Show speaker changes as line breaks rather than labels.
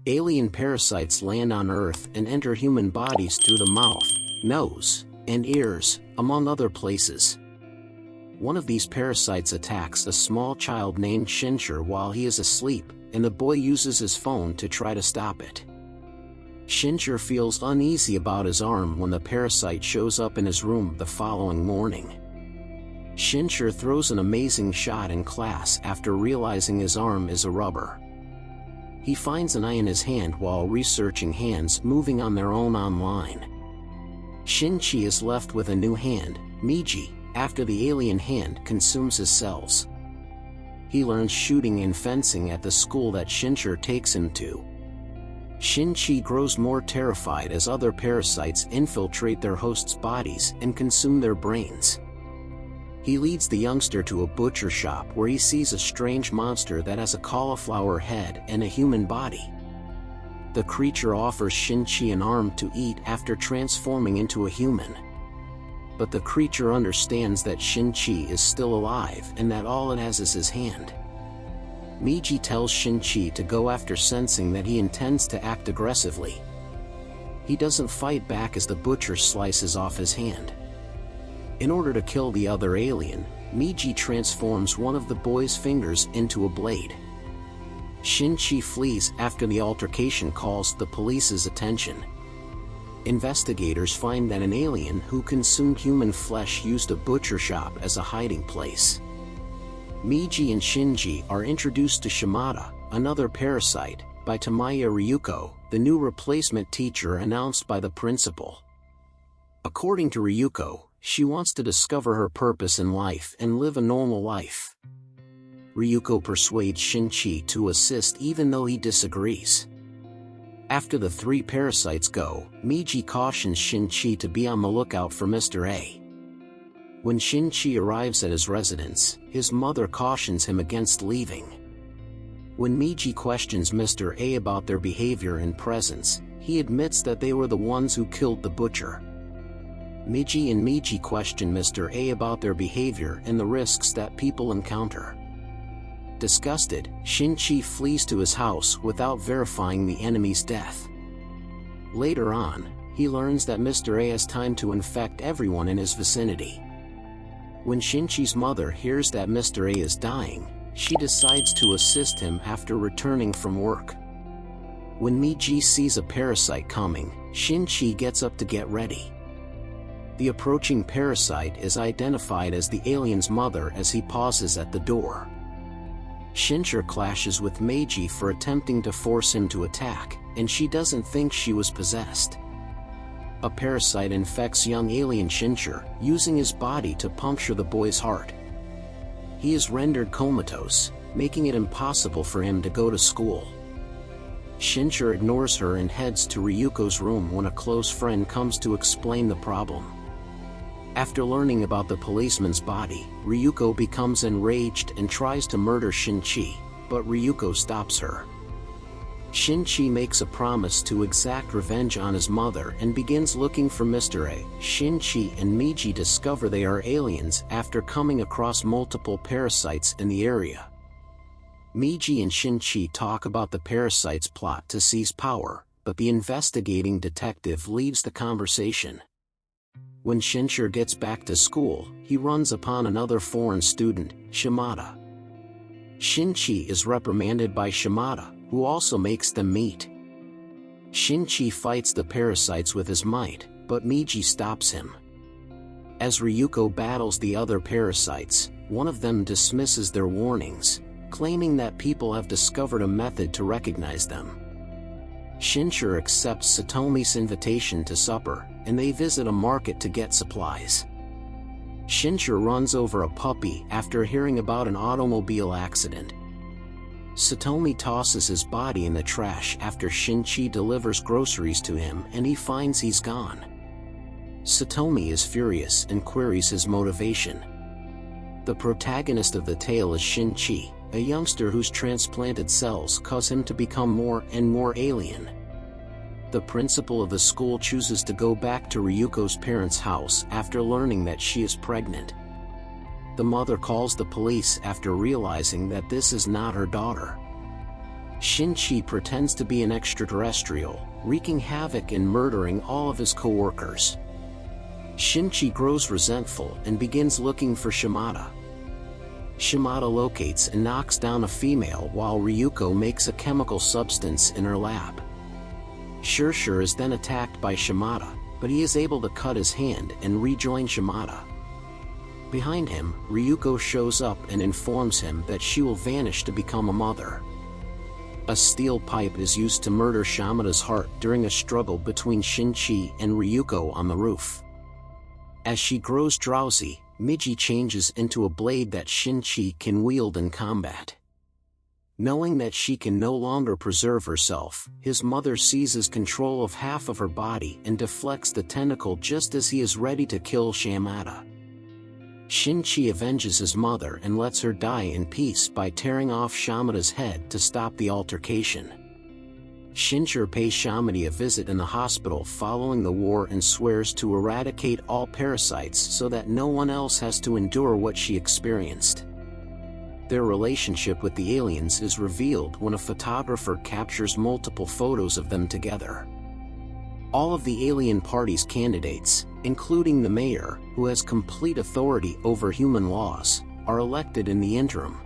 Alien parasites land on Earth and enter human bodies through the mouth, nose, and ears, among other places. One of these parasites attacks a small child named Shincher while he is asleep, and the boy uses his phone to try to stop it. Shincher feels uneasy about his arm when the parasite shows up in his room the following morning. Shincher throws an amazing shot in class after realizing his arm is a rubber. He finds an eye in his hand while researching hands moving on their own online. Shin-Chi is left with a new hand, Miji, after the alien hand consumes his cells. He learns shooting and fencing at the school that Shincher takes him to. Shin-Chi grows more terrified as other parasites infiltrate their hosts' bodies and consume their brains. He leads the youngster to a butcher shop where he sees a strange monster that has a cauliflower head and a human body. The creature offers Shin-Chi an arm to eat after transforming into a human. But the creature understands that Shin-Chi is still alive and that all it has is his hand. Miji tells Shin-Chi to go after, sensing that he intends to act aggressively. He doesn't fight back as the butcher slices off his hand. In order to kill the other alien, Miji transforms one of the boy's fingers into a blade. Shin-Chi flees after the altercation calls the police's attention. Investigators find that an alien who consumed human flesh used a butcher shop as a hiding place. Miji and Shinji are introduced to Shimada, another parasite, by Tamaya Ryuko, the new replacement teacher announced by the principal. According to Ryuko, she wants to discover her purpose in life and live a normal life. Ryuko persuades Shin-Chi to assist even though he disagrees. After the three parasites go, Miji cautions Shin-Chi to be on the lookout for Mr. A. When Shin-Chi arrives at his residence, his mother cautions him against leaving. When Miji questions Mr. A about their behavior and presence, he admits that they were the ones who killed the butcher. Miji question Mr. A about their behavior and the risks that people encounter. Disgusted, Shin-Chi flees to his house without verifying the enemy's death. Later on, he learns that Mr. A has time to infect everyone in his vicinity. When Shin-Chi's mother hears that Mr. A is dying, she decides to assist him after returning from work. When Miji sees a parasite coming, Shin-Chi gets up to get ready. The approaching parasite is identified as the alien's mother as he pauses at the door. Shincher clashes with Meiji for attempting to force him to attack, and she doesn't think she was possessed. A parasite infects young alien Shincher, using his body to puncture the boy's heart. He is rendered comatose, making it impossible for him to go to school. Shincher ignores her and heads to Ryuko's room when a close friend comes to explain the problem. After learning about the policeman's body, Ryuko becomes enraged and tries to murder Shin-Chi, but Ryuko stops her. Shin-Chi makes a promise to exact revenge on his mother and begins looking for Mr. A. Shin-Chi and Miji discover they are aliens after coming across multiple parasites in the area. Miji and Shin-Chi talk about the parasite's plot to seize power, but the investigating detective leaves the conversation. When Shincher gets back to school, he runs upon another foreign student, Shimada. Shin-Chi is reprimanded by Shimada, who also makes them meet. Shin-Chi fights the parasites with his might, but Miji stops him. As Ryuko battles the other parasites, one of them dismisses their warnings, claiming that people have discovered a method to recognize them. Shincher accepts Satomi's invitation to supper, and they visit a market to get supplies. Shincher runs over a puppy after hearing about an automobile accident. Satomi tosses his body in the trash after Shin-Chi delivers groceries to him and he finds he's gone. Satomi is furious and queries his motivation. The protagonist of the tale is Shin-Chi, a youngster whose transplanted cells cause him to become more and more alien. The principal of the school chooses to go back to Ryuko's parents' house after learning that she is pregnant. The mother calls the police after realizing that this is not her daughter. Shin-Chi pretends to be an extraterrestrial, wreaking havoc and murdering all of his co-workers. Shin-Chi grows resentful and begins looking for Shimada. Shimada locates and knocks down a female while Ryuko makes a chemical substance in her lab. Shirshir is then attacked by Shimada, but he is able to cut his hand and rejoin Shimada. Behind him, Ryuko shows up and informs him that she will vanish to become a mother. A steel pipe is used to murder Shimada's heart during a struggle between Shin-Chi and Ryuko on the roof. As she grows drowsy, Miji changes into a blade that Shin-Chi can wield in combat. Knowing that she can no longer preserve herself, his mother seizes control of half of her body and deflects the tentacle just as he is ready to kill Shimada. Shin-Chi avenges his mother and lets her die in peace by tearing off Shimada's head to stop the altercation. Shinjir pays Shimada a visit in the hospital following the war and swears to eradicate all parasites so that no one else has to endure what she experienced. Their relationship with the aliens is revealed when a photographer captures multiple photos of them together. All of the alien party's candidates, including the mayor, who has complete authority over human laws, are elected in the interim.